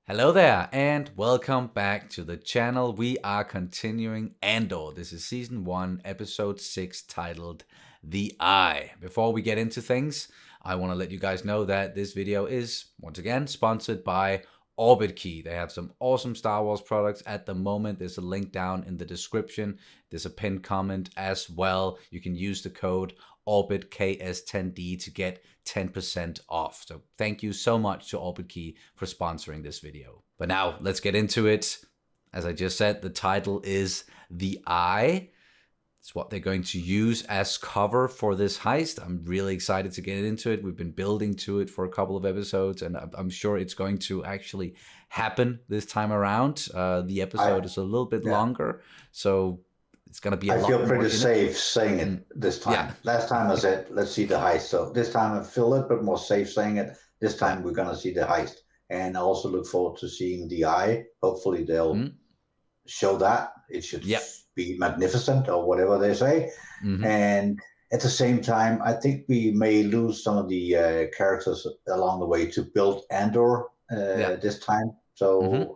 Hello there, and welcome back to the channel. We are continuing Andor. This is Season 1, Episode 6, titled The Eye. Before we get into things, I want to let you guys know that this video is, once again, sponsored by Orbit Key. They have some awesome Star Wars products at the moment. There's a link down in the description. There's a pinned comment as well. You can use the code ORBITKS10D to get 10% off. So thank you so much to Orbit Key for sponsoring this video. But now let's get into it. As I just said, the title is The Eye. It's what they're going to use as cover for this heist. I'm really excited to get into it. We've been building to it for a couple of episodes, and I'm sure it's going to actually happen this time around. The episode is a little bit longer, so it's going to be a lot more. I feel pretty safe saying it this time. Yeah. Last time I said, let's see the heist. So this time I feel a little bit more safe saying it. This time we're going to see the heist. And I also look forward to seeing the eye. Hopefully they'll show that. It should be magnificent or whatever they say. And at the same time, I think we may lose some of the characters along the way to build Andor this time. So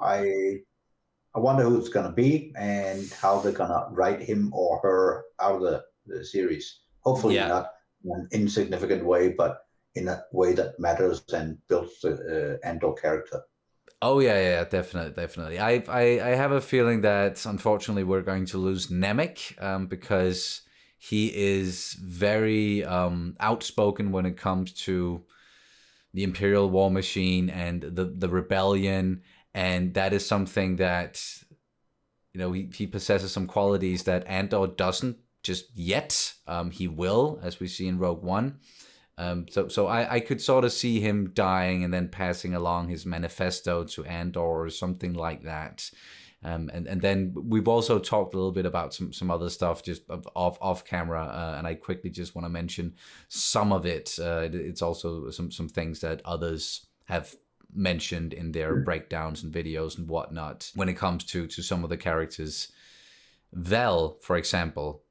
I wonder who it's going to be and how they're going to write him or her out of the series. Hopefully not in an insignificant way, but in a way that matters and builds the Andor character. Oh, yeah, definitely. I have a feeling that, unfortunately, we're going to lose Nemec because he is very outspoken when it comes to the Imperial War Machine and the rebellion. And that is something that, you know, he possesses some qualities that Andor doesn't just yet. He will, as we see in Rogue One. So I could sort of see him dying and then passing along his manifesto to Andor or something like that. And then we've also talked a little bit about some other stuff just off camera, and I quickly just want to mention some of it. It's also some things that others have mentioned in their breakdowns and videos and whatnot when it comes to some of the characters. Vel, for example,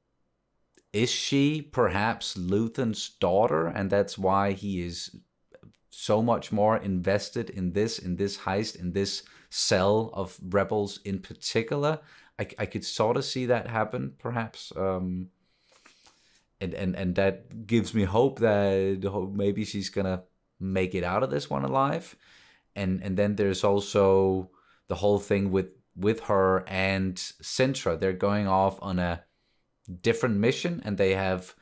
is she perhaps Luthen's daughter, and that's why he is so much more invested in this heist, in this cell of rebels in particular? I could sort of see that happen, perhaps, and that gives me hope that maybe she's gonna make it out of this one alive. And then there's also the whole thing with her and Sintra. They're going off on a different mission, and they have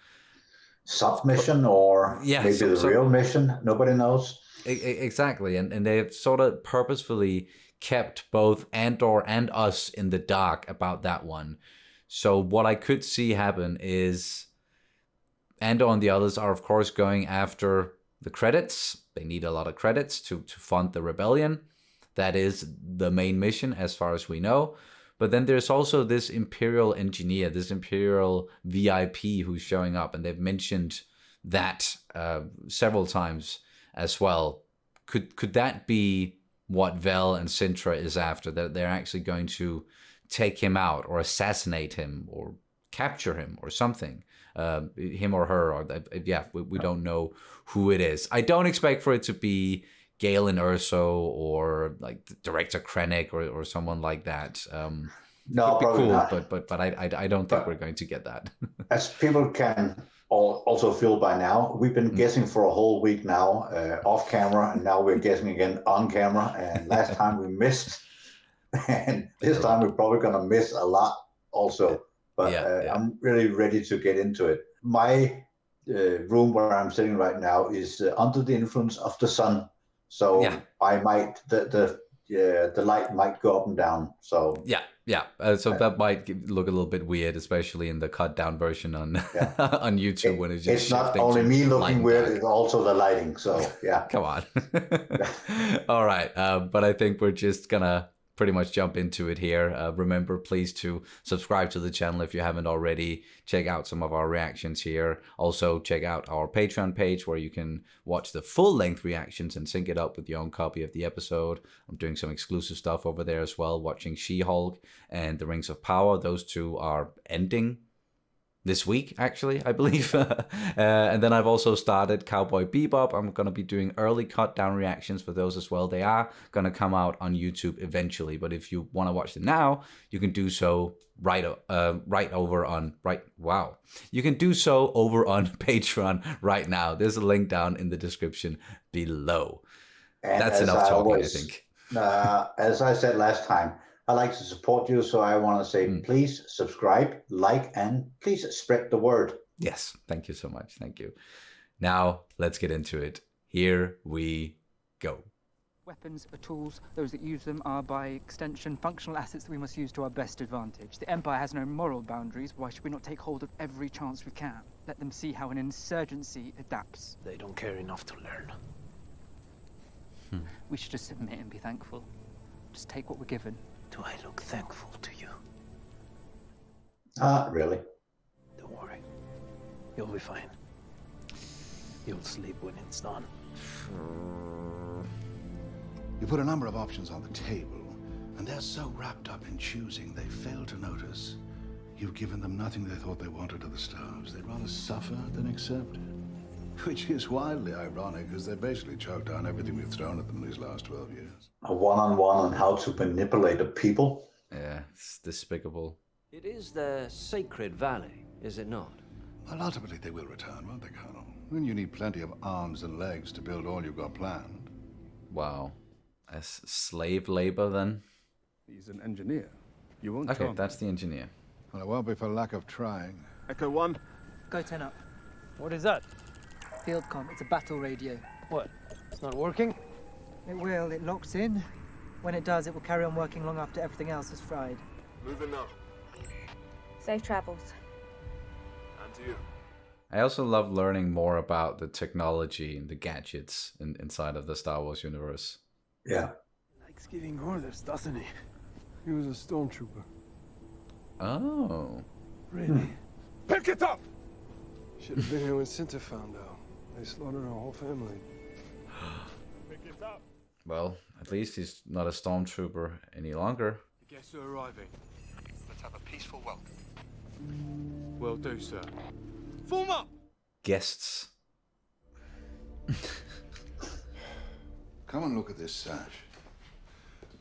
sub-mission or maybe the real mission. Nobody knows. Exactly. And they have sort of purposefully kept both Andor and us in the dark about that one. So what I could see happen is Andor and the others are, of course, going after the credits. They need a lot of credits to fund the rebellion. That is the main mission as far as we know. But then there's also this Imperial engineer, this Imperial VIP who's showing up. And they've mentioned that several times as well. Could that be what Vel and Sintra is after? That they're actually going to take him out or assassinate him or capture him or something? Him or her, or we don't know who it is. I don't expect for it to be Galen Erso or like Director Krennic or someone like that. No, probably cool, not. But I don't think we're going to get that. As people can also feel by now, we've been guessing for a whole week now, off camera, and now we're guessing again on camera. And last time we missed, and this time we're probably going to miss a lot also. But I'm really ready to get into it. My room where I'm sitting right now is under the influence of the sun. So I might, the light might go up and down. So so that might look a little bit weird, especially in the cut down version on on YouTube when it's just not only me looking weird, it's also the lighting. So come on. All right, but I think we're just gonna pretty much jump into it here. Remember, please to subscribe to the channel if you haven't already. Check out some of our reactions here. Also, check out our Patreon page where you can watch the full-length reactions and sync it up with your own copy of the episode. I'm doing some exclusive stuff over there as well, watching She-Hulk and The Rings of Power. Those two are ending this week, actually, I believe. And then I've also started Cowboy Bebop. I'm going to be doing early cut down reactions for those as well. They are going to come out on YouTube eventually, but if you want to watch them now, you can do so You can do so over on Patreon right now. There's a link down in the description below. And that's enough talking, I think. As I said last time, I like to support you, so I want to say please subscribe, like, and please spread the word. Yes, thank you so much. Thank you. Now, let's get into it. Here we go. Weapons are tools. Those that use them are, by extension, functional assets that we must use to our best advantage. The Empire has no moral boundaries. Why should we not take hold of every chance we can? Let them see how an insurgency adapts. They don't care enough to learn. We should just submit and be thankful. Just take what we're given. Do I look thankful to you? Really? Don't worry. You'll be fine. You'll sleep when it's done. You put a number of options on the table, and they're so wrapped up in choosing, they fail to notice you've given them nothing they thought they wanted at the stars. They'd rather suffer than accept it. Which is wildly ironic, because they basically choked down everything we've thrown at them these last 12 years. A one-on-one on how to manipulate a people? Yeah, it's despicable. It is their sacred valley, is it not? Well, ultimately they will return, won't they, Colonel? And you need plenty of arms and legs to build all you've got planned. Wow. As slave labor, then? He's an engineer. You won't Okay, that's the engineer. Well, it won't be for lack of trying. Echo 1. Go 10 up. What is that? Field comm. It's a battle radio. What? It's not working? It will. It locks in. When it does, it will carry on working long after everything else is fried. Moving now. Safe travels. And to you. I also love learning more about the technology and the gadgets inside of the Star Wars universe. Yeah. Likes giving orders, doesn't he? He was a stormtrooper. Oh. Really? Pick it up! Should have been here when Cinta found out. They slaughtered our whole family. Pick it up. Well, at least he's not a stormtrooper any longer. The guests are arriving. Let's have a peaceful welcome. Will do, sir. Form up! Guests. Come and look at this sash.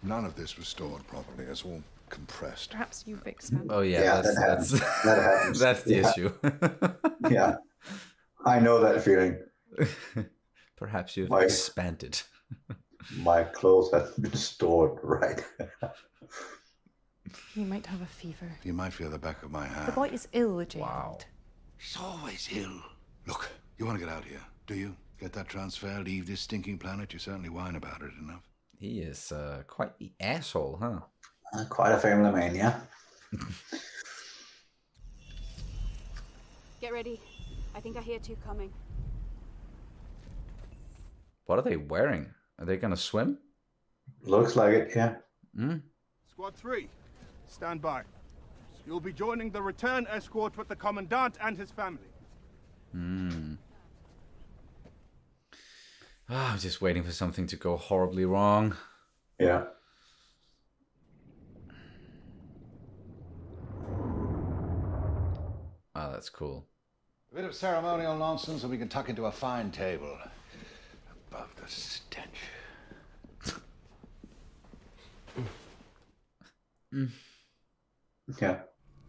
None of this was stored properly. It's all compressed. Perhaps you've expanded. Oh yeah, Yeah, that's that happens. that's the issue. Yeah. I know that feeling. Perhaps you've My- expanded. My clothes have been stored right. You might have a fever. You might feel the back of my The hand. boy is ill, James. Wow. He's always ill. Look, you want to get out of here, do you? Get that transfer, leave this stinking planet? You certainly whine about it enough. He is quite the asshole, huh? Quite a family man, yeah? Get ready. I think I hear two coming. What are they wearing? Are they gonna swim? Looks like it, yeah. Squad 3, stand by. You'll be joining the return escort with the Commandant and his family. I'm just waiting for something to go horribly wrong. Yeah. Oh, that's cool. A bit of ceremonial nonsense and we can tuck into a fine table. Above the stench. Yeah.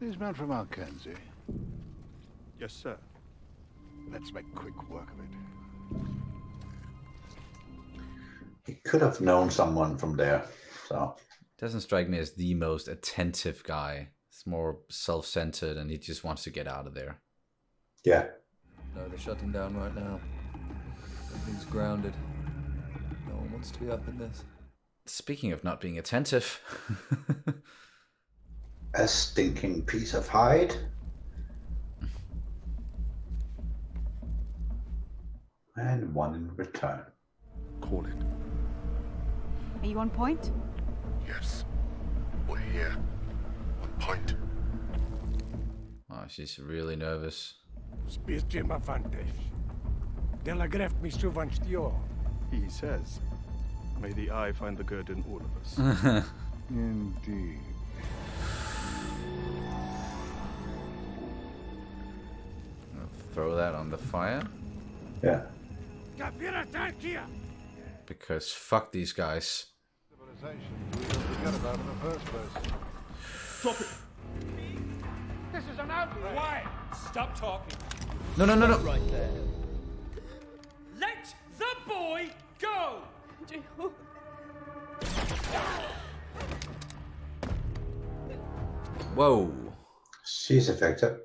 These men from Alkenzi. Yes, sir. Let's make quick work of it. He could have known someone from there, so. Doesn't strike me as the most attentive guy. He's more self-centered and he just wants to get out of there. Yeah. No, they're shutting down right now. Everything's grounded. No one wants to be up in this. Speaking of not being attentive. A stinking piece of hide. And one in return. Call it. Are you on point? Yes. We're here. On point. Oh, she's really nervous. Spiercie ma vantage. Telegraphed me suvanstio. He says, may the eye find the good in all of us. Indeed. throw that on the fire. Yeah. Because fuck these guys. Civilization we don't forget about in the first place. Stop it! This is an outrage! Quiet! Stop talking. No. Right there. Let the boy go! Whoa. She's affected.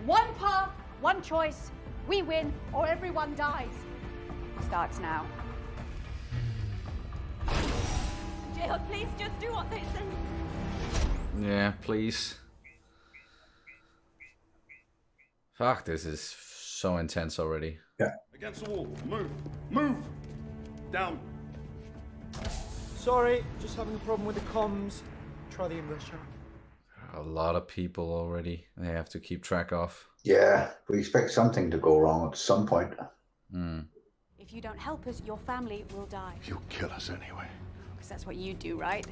One path, one choice. We win or everyone dies. Starts now. Jill, please just do what they say. Yeah, please. Fuck, this is so intense already. Yeah. Against the wall. Move. Move! Down. Sorry, just having a problem with the comms. Try the English channel. A lot of people already. They have to keep track of. Yeah, we expect something to go wrong at some point. If you don't help us, your family will die. You'll kill us anyway. Because that's what you do, right?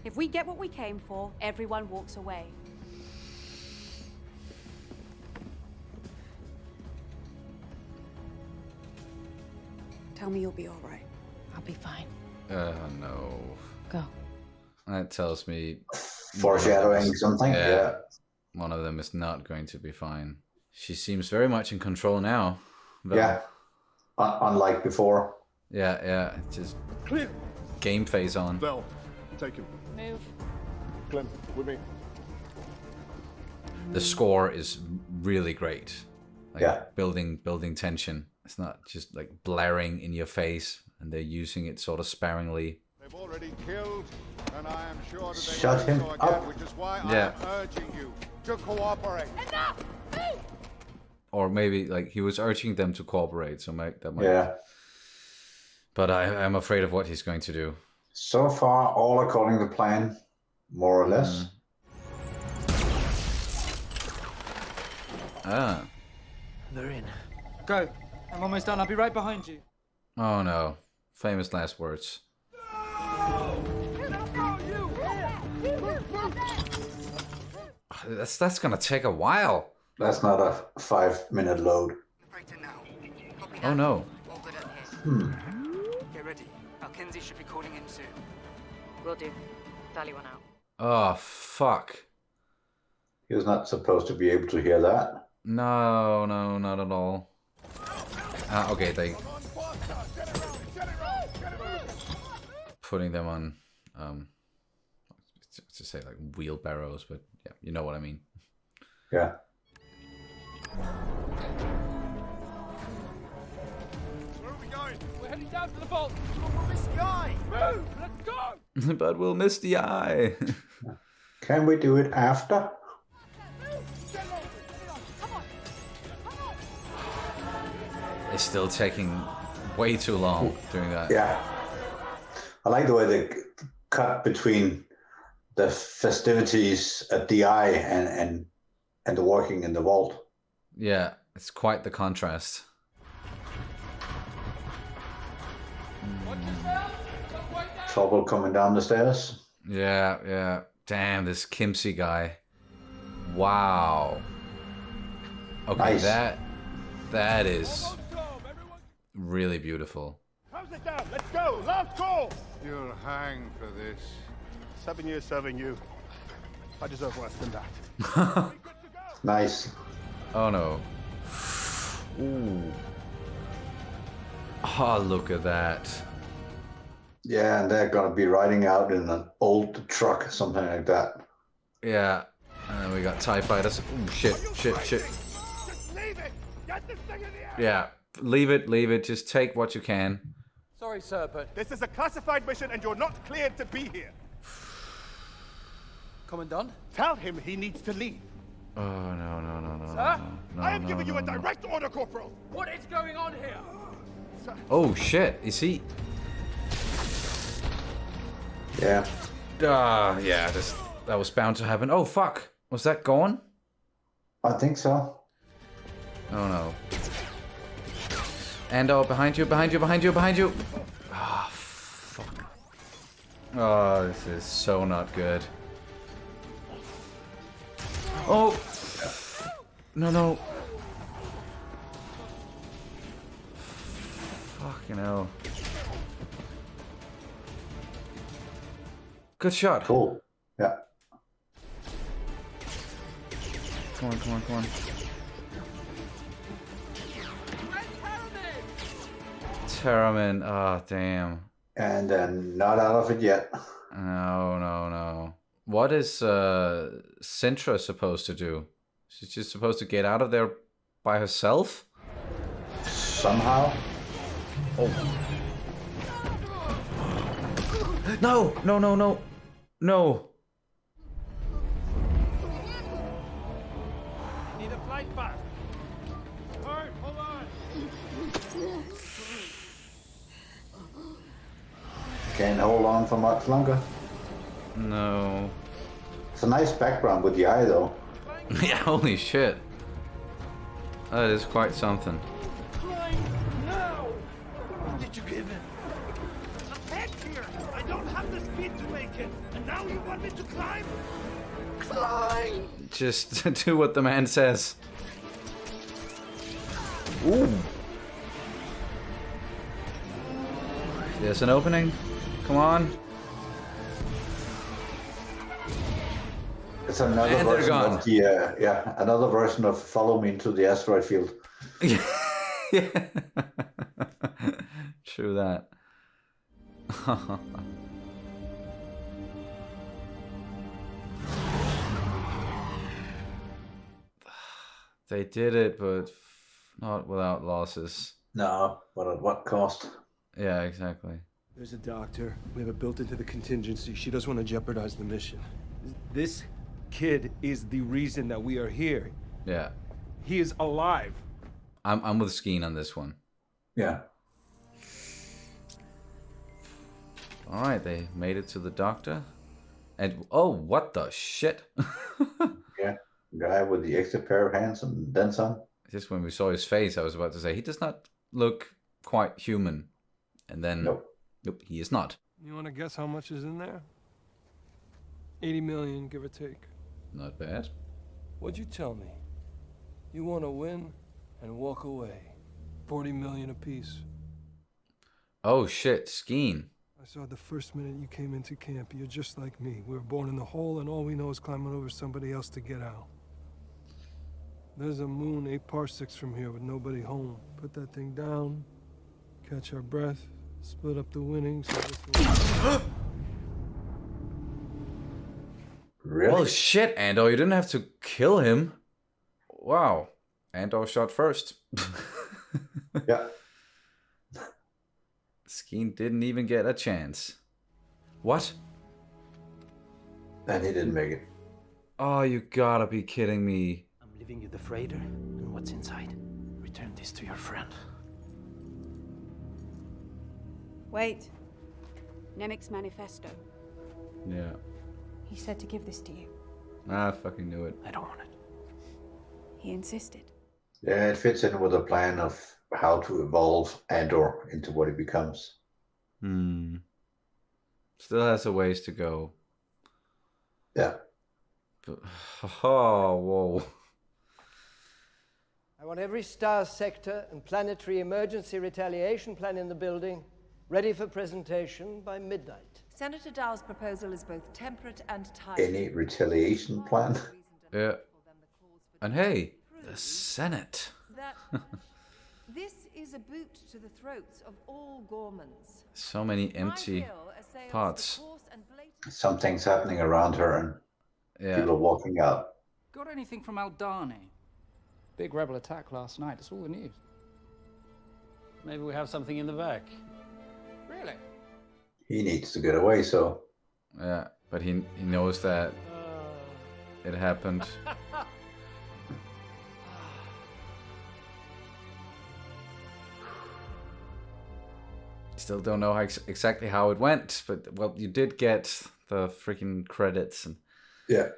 If we get what we came for, everyone walks away. Tell me you'll be all right. I'll be fine. No. Go. That tells me... Foreshadowing something? Yeah. One of them is not going to be fine. She seems very much in control now. But Yeah. Unlike before. Yeah. Just Clear! game phase on. Bell, take him. Move. Clem, with me. The score is really great. Like Yeah. building tension. It's not just like blaring in your face, and they're using it sort of sparingly. They've already killed, and I am sure that they Shut will him do so again, up. which is why Yeah. I am urging you to cooperate. Enough! Move! Or maybe like he was urging them to cooperate, so that might. Yeah. But I'm afraid of what he's going to do. So far, all according to plan, more or less. Ah. They're in. Go. I'm almost done. I'll be right behind you. Oh no. Famous last words. That's gonna take a while. That's not a 5-minute load. Oh no. Get ready. Kinsey should be calling in soon. Will do. Value one out. Oh fuck. He was not supposed to be able to hear that. No, not at all. Okay, they putting them on to say like wheelbarrows, but yeah, you know what I mean. Yeah. Where are we going? We're heading down to the vault. We'll miss the eye. Move! Let's go! But we'll miss the eye. Can we do it after? It's still taking way too long doing that. Yeah. I like the way they cut between the festivities at the eye and the working in the vault. Yeah, it's quite the contrast. Trouble coming down the stairs. Yeah. Damn, this Kimsey guy. Wow. Okay, Nice. that is really beautiful. Close it down. Let's go. Last call. You'll hang for this. 7 years serving you. I deserve worse than that. Nice. Oh no. Ooh. Oh, look at that. Yeah, and they're gonna be riding out in an old truck, something like that. Yeah. And then we got TIE fighters. Ooh, shit. Just leave it. Get this thing in the air. Yeah. Leave it. Just take what you can. Sorry, sir, but... This is a classified mission and you're not cleared to be here. Commandant? Tell him he needs to leave. Oh, no. Sir? I am giving you a direct order, Corporal. What is going on here? Oh, shit. Is he... Yeah. Yeah, that was bound to happen. Oh, fuck. Was that gone? I think so. Oh, no. Andor, behind you. Ah, fuck. Oh, this is so not good. Oh! No. Fucking hell. Good shot. Cool. Yeah. Come on. Terramin. Oh, damn. And then not out of it yet. No. What is Sintra supposed to do? She's just supposed to get out of there by herself? Somehow. Oh. No. Need a flight back. Alright, hold on. Can't hold on for much longer. No. It's a nice background with the eye, though. Yeah, holy shit. That is quite something. Climb now! Did you give in? I'm head here. I don't have the speed to make it. And now you want me to climb? Climb! Just do what the man says. Ooh. There's an opening. Come on. It's another And they're version gone. of the another version of Follow Me into the Asteroid Field. Yeah. True that. They did it, but not without losses. No, but at what cost? Yeah, exactly. There's a doctor. We have it built into the contingency. She doesn't want to jeopardize the mission. This kid is the reason that we are here. Yeah. He is alive. I'm with Skeen on this one. Yeah. Alright, they made it to the doctor. And oh, what the shit? Yeah. Guy with the extra pair of hands and then some. Just when we saw his face, I was about to say, he does not look quite human. And then, Nope, he is not. You want to guess how much is in there? 80 million, give or take. Not bad. What'd you tell me? You want to win and walk away. 40 million apiece. Oh shit, Skeen. I saw the first minute you came into camp. You're just like me. We were born in the hole, and all we know is climbing over somebody else to get out. There's a moon 8 parsecs from here with nobody home. Put that thing down, catch our breath, split up the winnings. Really? Well, shit, Andor, you didn't have to kill him. Wow. Andor shot first. Yeah. Skeen didn't even get a chance. What? And he didn't make it. Oh, you gotta be kidding me. I'm leaving you the freighter and what's inside. Return this to your friend. Wait. Nemec's manifesto. Yeah. He said to give this to you. I fucking knew it. I don't want it. He insisted. Yeah, it fits in with a plan of how to evolve Andor into what he becomes. Still has a ways to go. Yeah. But, oh, whoa. I want every star sector and planetary emergency retaliation plan in the building ready for presentation by midnight. Senator Dow's proposal is both temperate and timely. Any retaliation plan? Yeah. And hey, the Senate. This is a boot to the throats of all Gormans. So many empty parts. Something's happening around her and people are walking out. Got anything from Aldani? Big rebel attack last night. It's all the news. Maybe we have something in the back. Really? He needs to get away, so... Yeah, but he knows that it happened. Still don't know exactly how it went, but well, you did get the freaking credits. And yeah.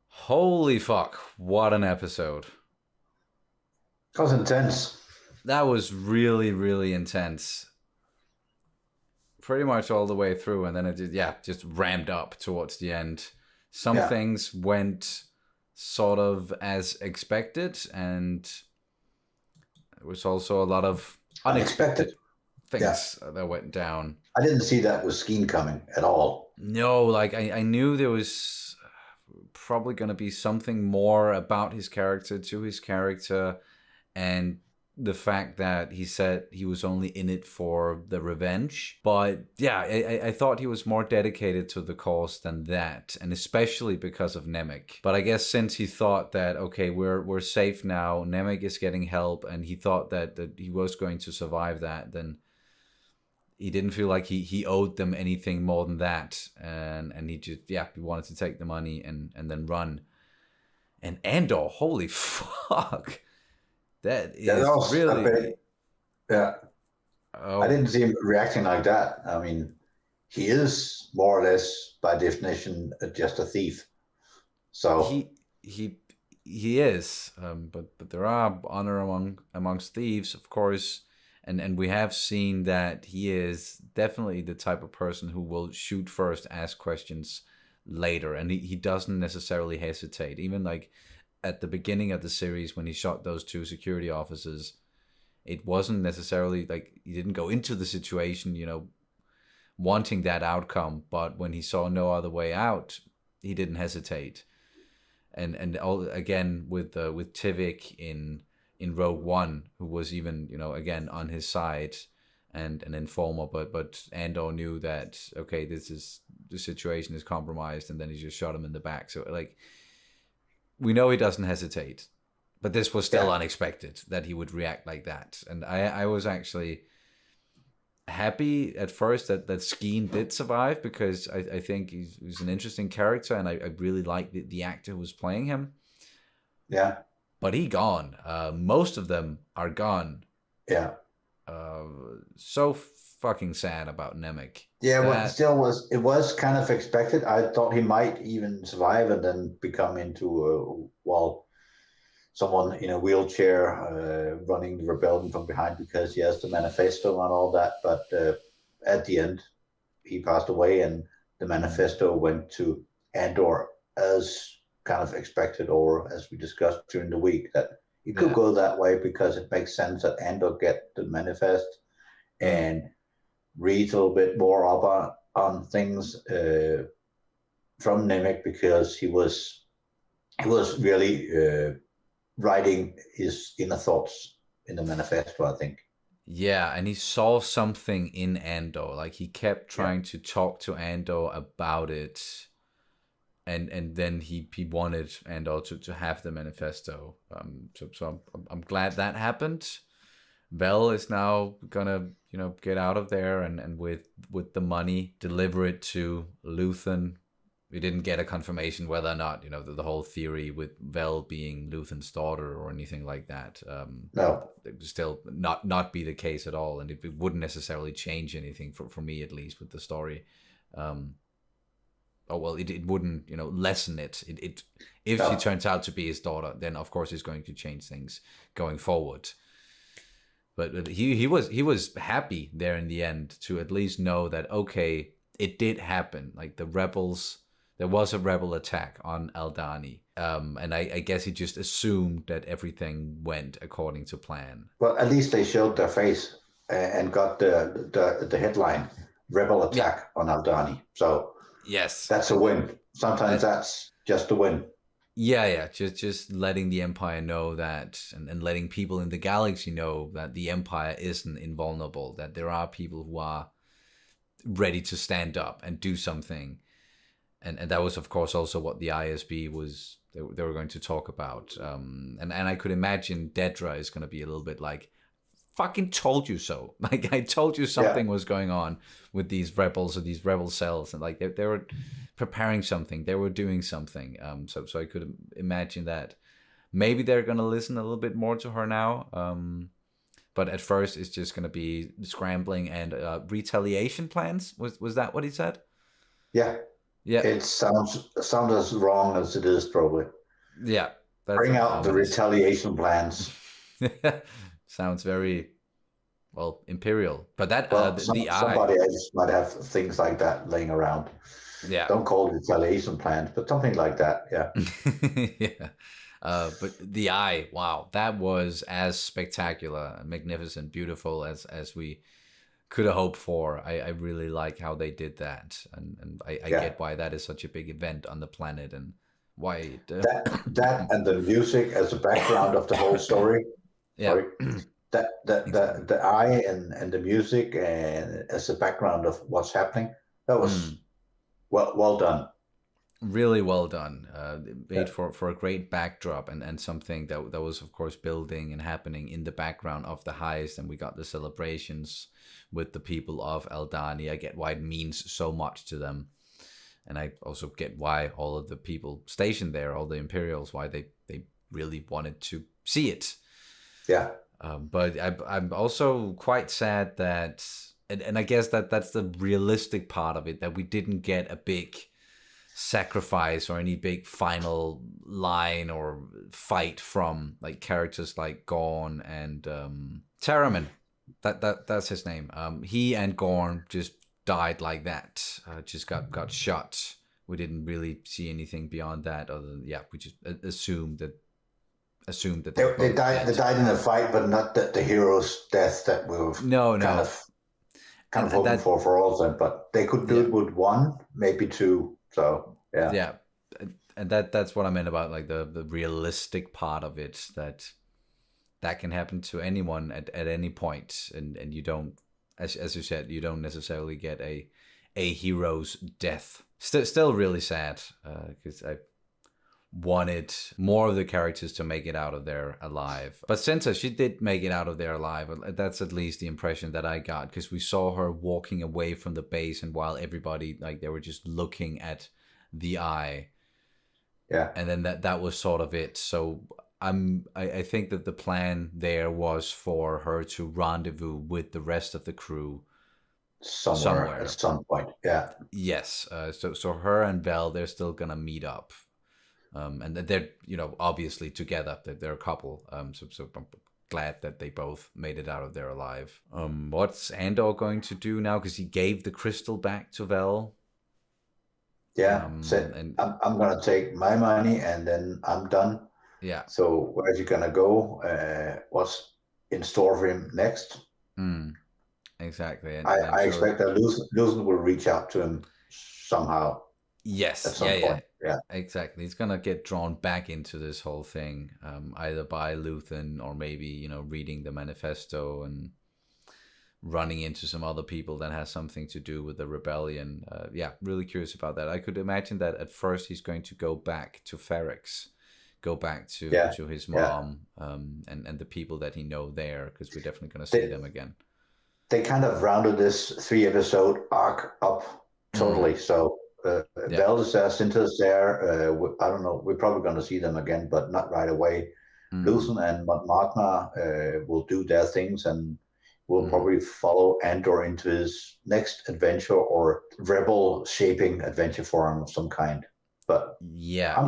Holy fuck, what an episode. That was intense. That was really, really intense. Pretty much all the way through, and then it just ramped up towards the end. Some things went sort of as expected, and there was also a lot of unexpected things that went down. I didn't see that with Skeen coming at all. No, like I knew there was probably going to be something more about his character, to his character, and the fact that he said he was only in it for the revenge. But yeah, I thought he was more dedicated to the cause than that, and especially because of Nemec. But I guess since he thought that, okay, we're safe now, Nemec is getting help, and he thought that he was going to survive that, then he didn't feel like he owed them anything more than that, and he just he wanted to take the money and then run. And Andor, holy fuck. That is really... I didn't see him reacting like that. I mean, he is more or less, by definition, just a thief. So he is, but there are honor amongst thieves, of course, and we have seen that he is definitely the type of person who will shoot first, ask questions later, and he doesn't necessarily hesitate. Even like at the beginning of the series when he shot those 2 security officers, it wasn't necessarily like he didn't go into the situation, wanting that outcome, but when he saw no other way out, he didn't hesitate. And all again with Tivik in Rogue One, who was even again on his side and an informer, but Andor knew that, okay, the situation is compromised, and then he just shot him in the back. So like, we know he doesn't hesitate, but this was still unexpected that he would react like that. And I was actually happy at first that Skeen did survive, because I think he's an interesting character, and I really like the actor who was playing him. Yeah. But he gone. Most of them are gone. Yeah. So fucking sad about Nemec. Yeah, but still was kind of expected. I thought he might even survive and then become into someone in a wheelchair running the rebellion from behind, because he has the manifesto and all that. But at the end, he passed away, and the manifesto went to Andor, as kind of expected, or as we discussed during the week, that it could go that way, because it makes sense that Andor get the manifest and read a little bit more up on things from Nemec, because he was really writing his inner thoughts in the manifesto, I think. Yeah, and he saw something in Andor. Like, he kept trying to talk to Andor about it, and then he wanted Andor to have the manifesto. So I'm glad that happened. Vel is now gonna get out of there and with the money deliver it to Luthen. We didn't get a confirmation whether or not the whole theory with Vel being Luthen's daughter or anything like that. No, it would still not be the case at all, and it wouldn't necessarily change anything for me, at least, with the story. It wouldn't lessen it. If she turns out to be his daughter, then of course it's going to change things going forward. But he was happy there in the end to at least know that, okay, it did happen. Like, there was a rebel attack on Aldhani. And I guess he just assumed that everything went according to plan. Well, at least they showed their face and got the headline, "Rebel Attack on Aldhani." So yes, that's a win. Sometimes that's just a win. Yeah, just letting the Empire know that, and letting people in the galaxy know that the Empire isn't invulnerable, that there are people who are ready to stand up and do something. And that was, of course, also what the ISB was, they were going to talk about. And I could imagine Dedra is going to be a little bit like, fucking told you so. Like, I told you something was going on with these rebels or these rebel cells. And like, they were preparing something. They were doing something. So I could imagine that maybe they're going to listen a little bit more to her now. But at first, it's just going to be scrambling and retaliation plans. Was that what he said? Yeah. Yeah. It sounds as wrong as it is, probably. Yeah. Bring out the retaliation plans. Sounds very well, Imperial. But that the eye. Somebody else might have things like that laying around. Yeah. Don't call it retaliation plans, but something like that. Yeah. Yeah. But the eye, wow, that was as spectacular, magnificent, beautiful as we could have hoped for. I really like how they did that, and I get why that is such a big event on the planet, and why that and the music as a background of the whole story. Yeah. Sorry. The eye and the music and as a background of what's happening. That was well done. Really well done. Made for a great backdrop and something that was of course building and happening in the background of the heist, and we got the celebrations with the people of Aldani. I get why it means so much to them. And I also get why all of the people stationed there, all the Imperials, why they really wanted to see it. Yeah. But I'm also quite sad that, and I guess that's the realistic part of it, that we didn't get a big sacrifice or any big final line or fight from like characters like Gorn and Terramin. That's his name. He and Gorn just died like that. Just got shot. We didn't really see anything beyond that. Other than we just assumed that they died. They died in a fight, but not the hero's death that we were kind of hoping for all of them. But they could do it with one, maybe two. So yeah, and that's what I meant about like the realistic part of it, that can happen to anyone at any point, and you don't, as you said, you don't necessarily get a hero's death. Still really sad, because I wanted more of the characters to make it out of there alive. But Cinta, she did make it out of there alive. That's at least the impression that I got, because we saw her walking away from the base, and while everybody, like, they were just looking at the eye. Yeah. And then that was sort of it. So I think that the plan there was for her to rendezvous with the rest of the crew somewhere at some point. Yeah. Yes. So her and Vel, they're still gonna meet up. And they're, obviously together. They're a couple. So I'm glad that they both made it out of there alive. What's Andor going to do now? Because he gave the crystal back to Vel. Yeah. I'm going to take my money and then I'm done. Yeah. So where's he going to go? What's in store for him next? Exactly. And I expect that Luthen will reach out to him somehow. Yes. At some point. Yeah, exactly. He's gonna get drawn back into this whole thing, either by Luthen or maybe reading the manifesto and running into some other people that has something to do with the rebellion. Really curious about that. I could imagine that at first he's going to go back to Ferrix, go back to his mom, and the people that he know there, because we're definitely gonna see them again. They kind of rounded this 3-episode arc up totally. So. Vel is there, Cinta's there. I don't know. We're probably going to see them again, but not right away. Luthen and Magma will do their things, and we'll probably follow Andor into his next adventure or rebel shaping adventure for him of some kind. But yeah.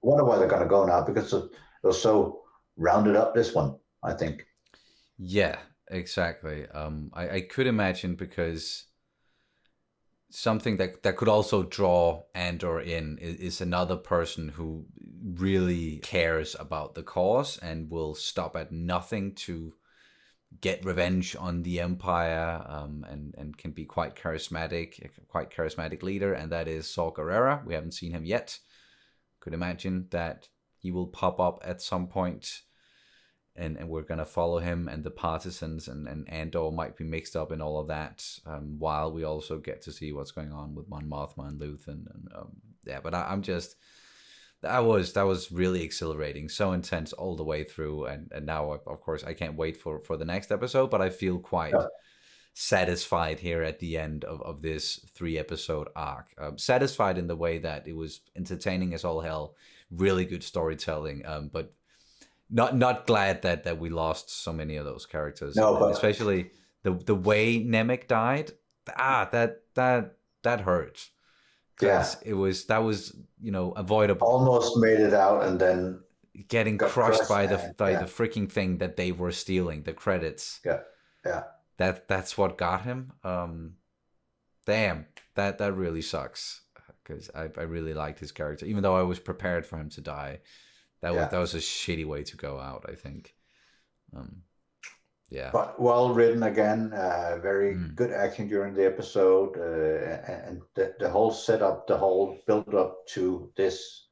Wonder where they're going to go now, because it was so rounded up, this one, I think. Yeah, exactly. I could imagine, because something that could also draw Andor in is another person who really cares about the cause and will stop at nothing to get revenge on the Empire, and can be quite charismatic leader, and that is Saw Gerrera. We haven't seen him yet. Could imagine that he will pop up at some point, and we're going to follow him and the partisans, and Andor might be mixed up in all of that, while we also get to see what's going on with Mon Mothma and Luthen. But I'm just, that was really exhilarating, so intense all the way through, and now, of course, I can't wait for the next episode, but I feel quite satisfied here at the end of this 3-episode arc. Satisfied in the way that it was entertaining as all hell, really good storytelling, but not glad that we lost so many of those characters. No, but especially the way Nemec died. That hurt. Yeah, that was avoidable. Almost made it out, and then getting crushed by the freaking thing that they were stealing, the credits. Yeah. Yeah. That's what got him. Damn, that really sucks, because I really liked his character, even though I was prepared for him to die. That was a shitty way to go out, I think. Yeah. But well written again, very good acting during the episode, and the whole setup, the whole build up to this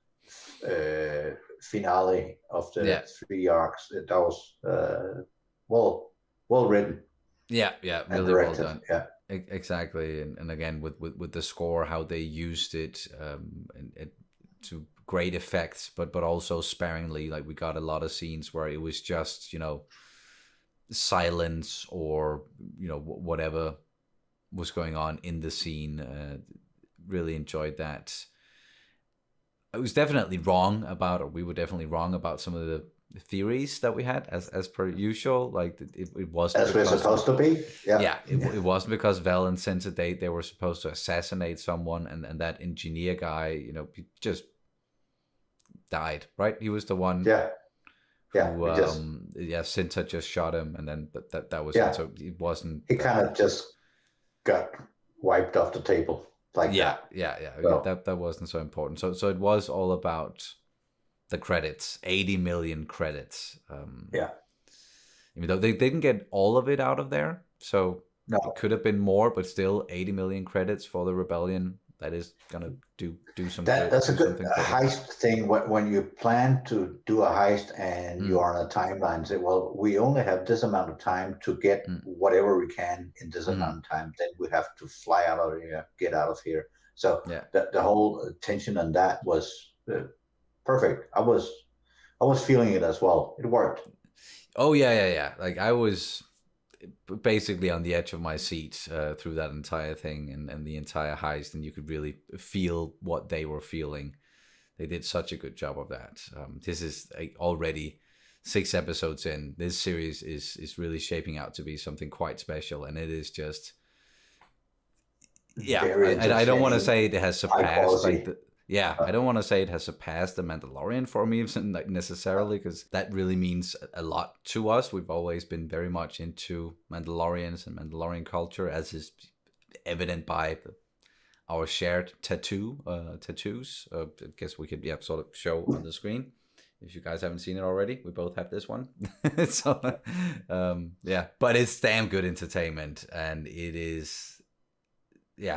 finale of the 3 arcs. That was well written. Yeah, really well done. Yeah, exactly. And again, with the score, how they used it, and to great effects, but also sparingly. Like, we got a lot of scenes where it was just, you know, silence, or, you know, whatever was going on in the scene. Really enjoyed that. I was definitely wrong about, or we were definitely wrong about some of the theories that we had, as per usual. Like, it wasn't as we're supposed to be. It wasn't because Vel and Cinta they were supposed to assassinate someone, and that engineer guy, you know, he just died, right? He was the one. Cinta just shot him, and then that was it. So it wasn't. He kind of just got wiped off the table. Like that. So. That wasn't so important. So it was all about the credits, 80 million credits. Even though they didn't get all of it out of there, so it could have been more, but still 80 million credits for the rebellion. That is gonna do some. That's a good heist thing. When you plan to do a heist and you are on a timeline, say, well, we only have this amount of time to get whatever we can in this amount of time. Then we have to fly out of here, get out of here. So the whole tension on that was perfect. I was feeling it as well. It worked. Oh yeah. Like, I was basically on the edge of my seat through that entire thing and the entire heist, and you could really feel what they were feeling. They did such a good job of that. This is already 6 episodes in. This series is really shaping out to be something quite special, and it is just I don't want to say it has surpassed I don't want to say it has surpassed The Mandalorian for me, like, necessarily, because that really means a lot to us. We've always been very much into Mandalorians and Mandalorian culture, as is evident by our shared tattoos. I guess we could sort of show on the screen. If you guys haven't seen it already, we both have this one. So, but it's damn good entertainment, and it is,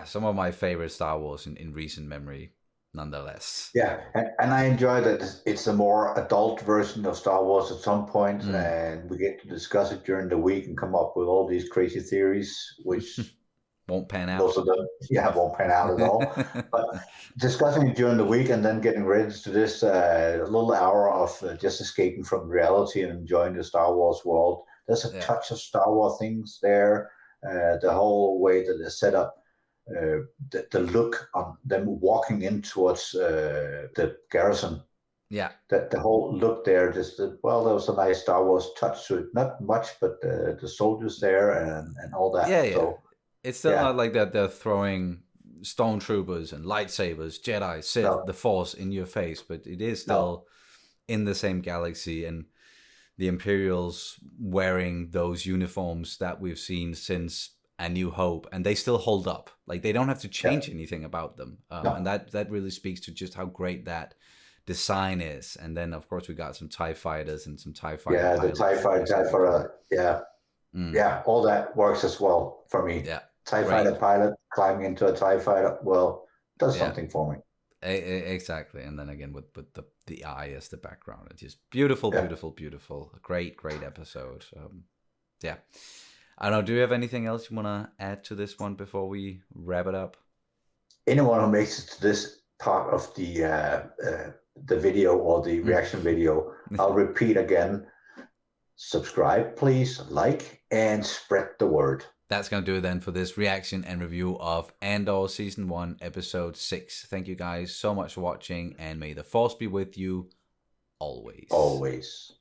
some of my favorite Star Wars in recent memory. Nonetheless. Yeah, and I enjoy that it's a more adult version of Star Wars at some point, and we get to discuss it during the week and come up with all these crazy theories, which won't pan out. Most of them, won't pan out at all. But discussing it during the week and then getting ready to this little hour of just escaping from reality and enjoying the Star Wars world. There's a touch of Star Wars things there. The whole way that they're set up. The look on them walking in towards the garrison. Yeah. The whole look there, there was a nice Star Wars touch to it. Not much, but the soldiers there and all that. So, it's still not like that they're throwing stormtroopers and lightsabers, Jedi, Sith, the Force in your face, but it is still in the same galaxy, and the Imperials wearing those uniforms that we've seen since A New Hope, and they still hold up. Like, they don't have to change anything about them, and that really speaks to just how great that design is. And then, of course, we got some TIE fighters and some TIE fighter pilots. The TIE fighter, all that works as well for me. TIE fighter pilot climbing into a TIE fighter, does something for me. Exactly. And then again with the eye as the background, it's just beautiful. A great episode. I don't know, do you have anything else you want to add to this one before we wrap it up? Anyone who makes it to this part of the video or the reaction video, I'll repeat again, subscribe, please, like, and spread the word. That's going to do it then for this reaction and review of Andor Season 1, Episode 6. Thank you guys so much for watching, and may the Force be with you always. Always.